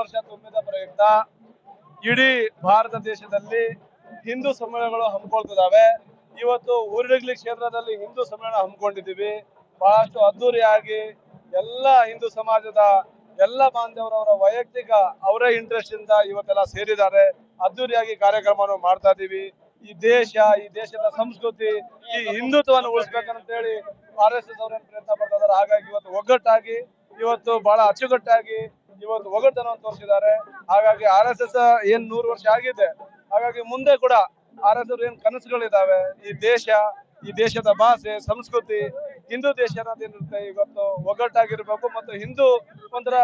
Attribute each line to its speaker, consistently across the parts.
Speaker 1: ವರ್ಷ ತುಂಬಿದ ಪ್ರಯುಕ್ತ ಇಡೀ ಭಾರತ ದೇಶದಲ್ಲಿ ಹಿಂದೂ ಸಮ್ಮೇಳನಗಳು ಹಮ್ಮಿಕೊಳ್ತಿದ್ದಾವೆ. ಇವತ್ತು ಊರಡಗ್ಲಿ ಕ್ಷೇತ್ರದಲ್ಲಿ ಹಿಂದೂ ಸಮ್ಮೇಳನ ಹಮ್ಮಿಕೊಂಡಿದ್ದೀವಿ. ಬಹಳಷ್ಟು ಅದ್ದೂರಿಯಾಗಿ ಎಲ್ಲ ಹಿಂದೂ ಸಮಾಜದ ಎಲ್ಲ ಬಾಂಧವರವರ ವೈಯಕ್ತಿಕ ಅವರೇ ಇಂಟ್ರೆಸ್ಟ್ ಇಂದ ಇವತ್ತೆಲ್ಲ ಸೇರಿದ್ದಾರೆ. ಅದ್ದೂರಿಯಾಗಿ ಕಾರ್ಯಕ್ರಮವನ್ನು ಮಾಡ್ತಾ ಇದ್ದೀವಿ. ಈ ದೇಶ, ಈ ದೇಶದ ಸಂಸ್ಕೃತಿ, ಈ ಹಿಂದುತ್ವವನ್ನು ಉಳಿಸ್ಬೇಕಂತ ಹೇಳಿ RSS ಅವರೇನು ಪ್ರಯತ್ನ ಪಡ್ತಾ ಇದ್ದಾರೆ. ಹಾಗಾಗಿ ಇವತ್ತು ಒಗ್ಗಟ್ಟಾಗಿ, ಇವತ್ತು ಬಹಳ ಅಚ್ಚುಕಟ್ಟಾಗಿ ಇವತ್ತು ಒಗ್ಗಟ್ಟನ್ನು ತೋರಿಸಿದ್ದಾರೆ. ಹಾಗಾಗಿ RSS ಏನ್ 100 ವರ್ಷ ಆಗಿದೆ, ಹಾಗಾಗಿ ಮುಂದೆ ಕೂಡ RSS ಏನ್ ಕನಸುಗಳಿದಾವೆ, ಈ ದೇಶ, ಈ ದೇಶದ ಭಾಷೆ, ಸಂಸ್ಕೃತಿ, ಹಿಂದೂ ದೇಶ ಅನ್ನೋದೇನಿರುತ್ತೆ ಇವತ್ತು ಒಗ್ಗಟ್ಟಾಗಿರ್ಬೇಕು ಮತ್ತು ಹಿಂದೂ ಒಂಥರ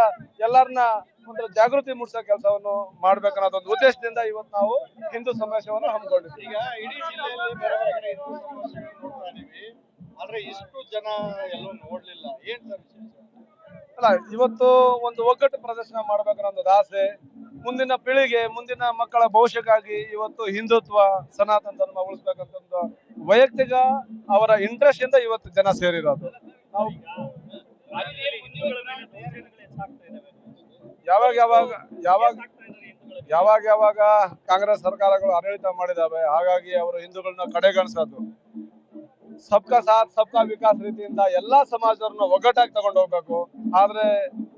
Speaker 1: ಎಲ್ಲರನ್ನ ಒಂಥರ ಜಾಗೃತಿ ಮೂಡಿಸೋ ಕೆಲಸವನ್ನು ಮಾಡ್ಬೇಕನ್ನೋದೊಂದು ಉದ್ದೇಶದಿಂದ ಇವತ್ತು ನಾವು ಹಿಂದೂ ಸಮಾವೇಶವನ್ನು ಹಮ್ಮಿಕೊಂಡಿದ್ದೀವಿ.
Speaker 2: ಈಗ ಇಡೀ ಜಿಲ್ಲೆಯಲ್ಲಿ ಬೇರೆ ಬೇರೆ ಹಿಂದೂ ಸಮಸ್ಯೆಗಳನ್ನು ನೋಡ್ತಾ ಇದೀವಿ, ಆದ್ರೆ ಇಷ್ಟು ಜನ ಎಲ್ಲೂ ನೋಡ್ಲಿಲ್ಲ. ಏನ್ ಸರ್ ವಿಶೇಷ?
Speaker 1: ಅಲ್ಲ, ಇವತ್ತು ಒಂದು ಒಗ್ಗಟ್ಟು ಪ್ರದರ್ಶನ ಮಾಡ್ಬೇಕನ್ನೋ ಒಂದು ಆಸೆ, ಮುಂದಿನ ಪೀಳಿಗೆ, ಮುಂದಿನ ಮಕ್ಕಳ ಭವಿಷ್ಯಕ್ಕಾಗಿ ಇವತ್ತು ಹಿಂದುತ್ವ, ಸನಾತನ ಧರ್ಮ ಉಳಿಸ್ಬೇಕಂತ ಒಂದು ವೈಯಕ್ತಿಕ ಅವರ ಇಂಟ್ರೆಸ್ಟ್ ಇಂದ ಇವತ್ತು ಜನ ಸೇರಿರೋದು. ನಾವು ಯಾವಾಗ ಯಾವಾಗ ಯಾವಾಗ ಯಾವಾಗ ಯಾವಾಗ ಕಾಂಗ್ರೆಸ್ ಸರ್ಕಾರಗಳು ಆಡಳಿತ ಮಾಡಿದಾವೆ, ಹಾಗಾಗಿ ಅವರು ಹಿಂದೂಗಳನ್ನ ಕಡೆಗಣಿಸೋದು. ಸಬ್ಕಾ ಸಾಥ್ ಸಬ್ಕಾ ವಿಕಾಸ್ ರೀತಿಯಿಂದ ಎಲ್ಲಾ ಸಮಾಜದವ್ರನ್ನ ಒಗ್ಗಟ್ಟಾಗಿ ತಗೊಂಡು ಹೋಗ್ಬೇಕು. ಆದ್ರೆ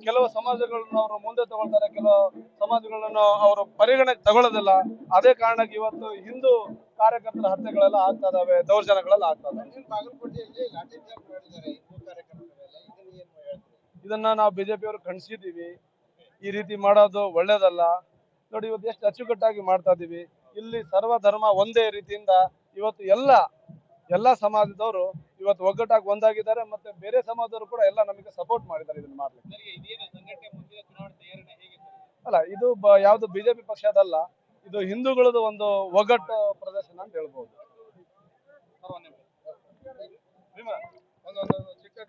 Speaker 1: ಕೆಲವು ಸಮಾಜಗಳನ್ನ ಅವರು ಮುಂದೆ ತಗೊಳ್ತಾರೆ, ಕೆಲವು ಸಮಾಜಗಳನ್ನು ಅವರು ಪರಿಗಣನೆಗೆ ತಗೊಳ್ಳೋದಿಲ್ಲ. ಅದೇ ಕಾರಣಕ್ಕೆ ಇವತ್ತು ಹಿಂದೂ ಕಾರ್ಯಕರ್ತರ ಹತ್ಯೆಗಳೆಲ್ಲ ಆಗ್ತಾ ಇದಾವೆ, ದೌರ್ಜನ್ಯಗಳೆಲ್ಲ ಆಗ್ತಾ ಇದಾವೆ.
Speaker 2: ಬಾಗಲಕೋಟೆಯಲ್ಲಿ ಲಾಠಿ ಚಾರ್ಜ್ ಮಾಡಿದ್ದಾರೆ ಹಿಂದೂ ಕಾರ್ಯಕರ್ತರೆಲ್ಲ, ಇದನ್ನ ಏನ್ ಹೇಳ್ತೀರಿ?
Speaker 1: ಇದನ್ನ ನಾವು ಬಿಜೆಪಿ ಅವರು ಖಂಡಿಸಿದೀವಿ. ಈ ರೀತಿ ಮಾಡೋದು ಒಳ್ಳೇದಲ್ಲ. ನೋಡಿ, ಇವತ್ತು ಎಷ್ಟು ಅಚ್ಚುಕಟ್ಟಾಗಿ ಮಾಡ್ತಾ ಇದೀವಿ. ಇಲ್ಲಿ ಸರ್ವ ಧರ್ಮ ಒಂದೇ ರೀತಿಯಿಂದ ಇವತ್ತು ಎಲ್ಲ ಸಮಾಜದವರು ಇವತ್ತು ಒಗ್ಗಟ್ಟಾಗಿ ಒಂದಾಗಿದ್ದಾರೆ. ಮತ್ತೆ ಬೇರೆ ಸಮಾಜದವರು ಕೂಡ ಎಲ್ಲ ನಮಗೆ ಸಪೋರ್ಟ್ ಮಾಡಿದ್ದಾರೆ ಇದನ್ನ ಮಾಡ್ಲಿಕ್ಕೆ. ಅಲ್ಲ, ಇದು ಯಾವ್ದು ಬಿಜೆಪಿ ಪಕ್ಷದಲ್ಲ, ಇದು ಹಿಂದೂಗಳದ್ದು ಒಂದು ಒಗ್ಗಟ್ಟು ಪ್ರದರ್ಶನ ಅಂತ ಹೇಳ್ಬೋದು.
Speaker 2: ಒಂದು ಚಿಕ್ಕ